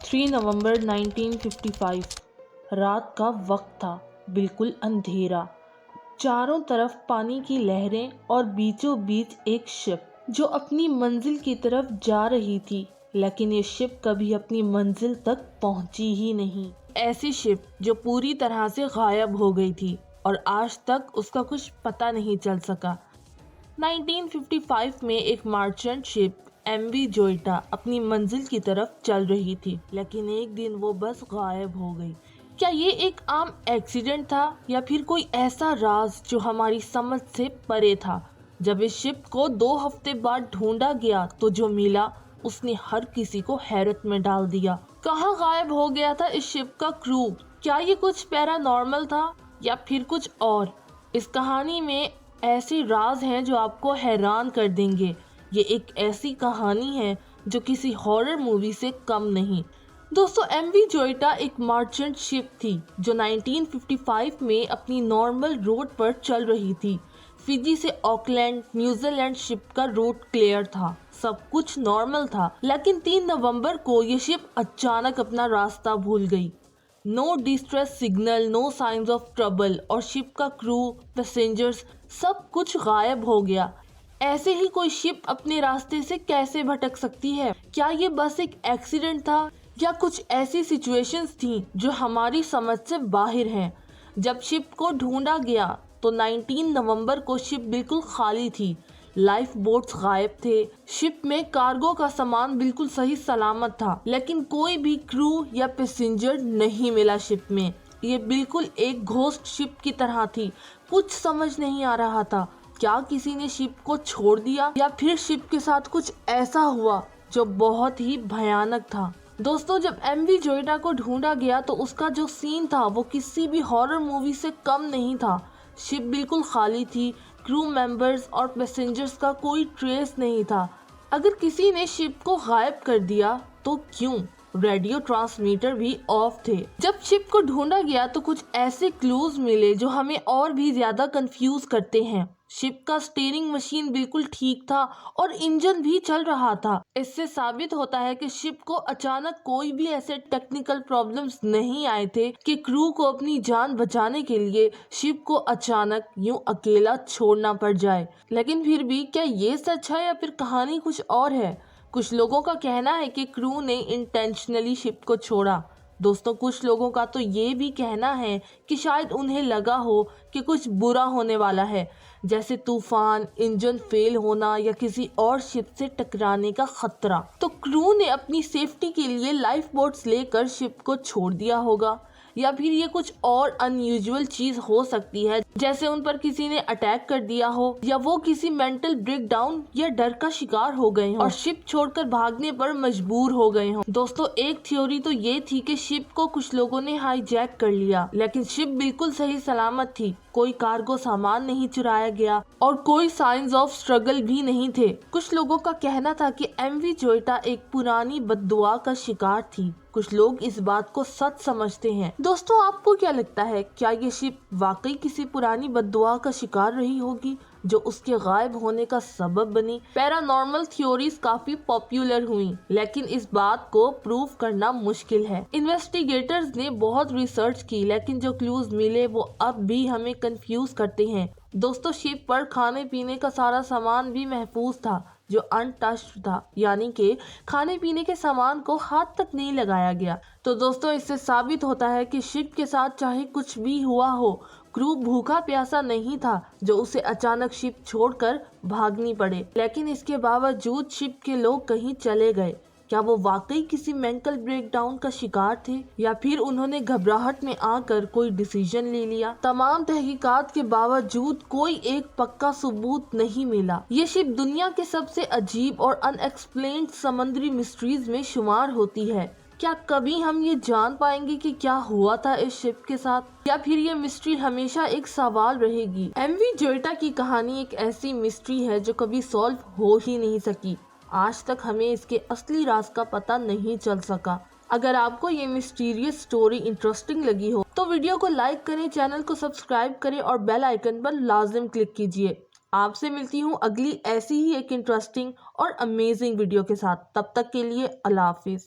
3 नवंबर 1955 रात का वक्त था। बिल्कुल अंधेरा, चारों तरफ पानी की लहरें और बीचों बीच एक शिप जो अपनी मंजिल की तरफ जा रही थी, लेकिन ये शिप कभी अपनी मंजिल तक पहुंची ही नहीं। ऐसी शिप जो पूरी तरह से गायब हो गई थी और आज तक उसका कुछ पता नहीं चल सका। 1955 में एक मर्चेंट शिप एमवी जोइटा अपनी मंजिल की तरफ चल रही थी, लेकिन एक दिन वो बस गायब हो गई। क्या ये एक आम एक्सीडेंट था या फिर कोई ऐसा राज जो हमारी समझ से परे था? जब इस शिप को 2 हफ्ते बाद ढूंढा गया तो जो मिला उसने हर किसी को हैरत में डाल दिया। कहाँ गायब हो गया था इस शिप का क्रू? क्या ये कुछ पैरानॉर्मल था या फिर कुछ और? इस कहानी में ऐसे राज हैं जो आपको हैरान कर देंगे। ये एक ऐसी कहानी है जो किसी हॉरर मूवी से कम नहीं। दोस्तों, एमवी जोइटा एक मर्चेंट शिप थी जो 1955 में अपनी नॉर्मल रूट पर चल रही थी। फिजी से ऑकलैंड, न्यूजीलैंड शिप का रूट क्लियर था, सब कुछ नॉर्मल था, लेकिन 3 नवंबर को ये शिप अचानक अपना रास्ता भूल गई। No distress signal, no signs of trouble और शिप का क्रू, पैसेंजर्स सब कुछ गायब हो गया। ऐसे ही कोई शिप अपने रास्ते से कैसे भटक सकती है? क्या ये बस एक एक्सीडेंट था या कुछ ऐसी सिचुएशंस थी जो हमारी समझ से बाहर हैं? जब शिप को ढूंढा गया तो 19 नवंबर को शिप बिल्कुल खाली थी। लाइफ बोट्स गायब थे, शिप में कार्गो का सामान बिल्कुल सही सलामत था, लेकिन कोई भी क्रू या पैसेंजर नहीं मिला शिप में। ये बिल्कुल एक घोस्ट शिप की तरह थी। कुछ समझ नहीं आ रहा था, क्या किसी ने शिप को छोड़ दिया या फिर शिप के साथ कुछ ऐसा हुआ जो बहुत ही भयानक था। दोस्तों, जब एमवी जोइटा को ढूंढा गया तो उसका जो सीन था वो किसी भी हॉरर मूवी से कम नहीं था। शिप बिल्कुल खाली थी, क्रू मेंबर्स और पैसेंजर्स का कोई ट्रेस नहीं था। अगर किसी ने शिप को गायब कर दिया तो क्यों? रेडियो ट्रांसमीटर भी ऑफ थे। जब शिप को ढूंढा गया तो कुछ ऐसे क्लूज मिले जो हमें और भी ज्यादा कंफ्यूज करते हैं। शिप का स्टीयरिंग मशीन बिल्कुल ठीक था और इंजन भी चल रहा था। इससे साबित होता है कि शिप को अचानक कोई भी ऐसे टेक्निकल प्रॉब्लम्स नहीं आए थे कि क्रू को अपनी जान बचाने के लिए शिप को अचानक यूं अकेला छोड़ना पड़ जाए। लेकिन फिर भी क्या ये सच है या फिर कहानी कुछ और है? कुछ लोगों का कहना है कि क्रू ने इंटेंशनली शिप को छोड़ा। दोस्तों, कुछ लोगों का तो ये भी कहना है कि शायद उन्हें लगा हो कि कुछ बुरा होने वाला है, जैसे तूफान, इंजन फेल होना या किसी और शिप से टकराने का खतरा। तो क्रू ने अपनी सेफ्टी के लिए लाइफ बोट्स लेकर शिप को छोड़ दिया होगा, या फिर ये कुछ और अनयूजुअल चीज हो सकती है, जैसे उन पर किसी ने अटैक कर दिया हो या वो किसी मेंटल ब्रेकडाउन या डर का शिकार हो गए हों और शिप छोड़कर भागने पर मजबूर हो गए हों। दोस्तों, एक थ्योरी तो ये थी कि शिप को कुछ लोगों ने हाईजैक कर लिया, लेकिन शिप बिल्कुल सही सलामत थी। कोई कार्गो सामान नहीं चुराया गया और कोई साइंस ऑफ स्ट्रगल भी नहीं थे। कुछ लोगों का कहना था कि एमवी जोइटा एक पुरानी बद्दुआ का शिकार थी। कुछ लोग इस बात को सच समझते हैं। दोस्तों, आपको क्या लगता है, क्या ये शिप वाकई किसी पुरानी बद्दुआ का शिकार रही होगी जो उसके गायब होने का सबब बनी? पैरानॉर्मल थ्योरीज काफी पॉपुलर हुई, लेकिन इस बात को प्रूव करना मुश्किल है। इन्वेस्टिगेटर्स ने बहुत रिसर्च की, लेकिन जो क्लूज मिले वो अब भी हमें कंफ्यूज करते हैं। दोस्तों, शिप पर खाने पीने का सारा सामान भी महफूज था जो अनटच्ड था, यानी कि खाने पीने के सामान को हाथ तक नहीं लगाया गया। तो दोस्तों, इससे साबित होता है कि शिप के साथ चाहे कुछ भी हुआ हो, क्रू भूखा प्यासा नहीं था जो उसे अचानक शिप छोड़कर भागनी पड़े। लेकिन इसके बावजूद शिप के लोग कहीं चले गए। क्या वो वाकई किसी मेंटल ब्रेकडाउन का शिकार थे या फिर उन्होंने घबराहट में आकर कोई डिसीजन ले लिया? तमाम तहकीकात के बावजूद कोई एक पक्का सबूत नहीं मिला। ये शिप दुनिया के सबसे अजीब और अनएक्सप्लेन्ड समुद्री मिस्ट्रीज में शुमार होती है। क्या कभी हम ये जान पाएंगे कि क्या हुआ था इस शिप के साथ, या फिर ये मिस्ट्री हमेशा एक सवाल रहेगी? एमवी जोइटा की कहानी एक ऐसी मिस्ट्री है जो कभी सॉल्व हो ही नहीं सकी। आज तक हमें इसके असली राज का पता नहीं चल सका। अगर आपको ये मिस्टीरियस स्टोरी इंटरेस्टिंग लगी हो तो वीडियो को लाइक करें, चैनल को सब्सक्राइब करें और बेल आइकन पर लाजिम क्लिक कीजिए। आपसे मिलती हूँ अगली ऐसी ही एक इंटरेस्टिंग और अमेजिंग वीडियो के साथ। तब तक के लिए अल्लाह हाफिज।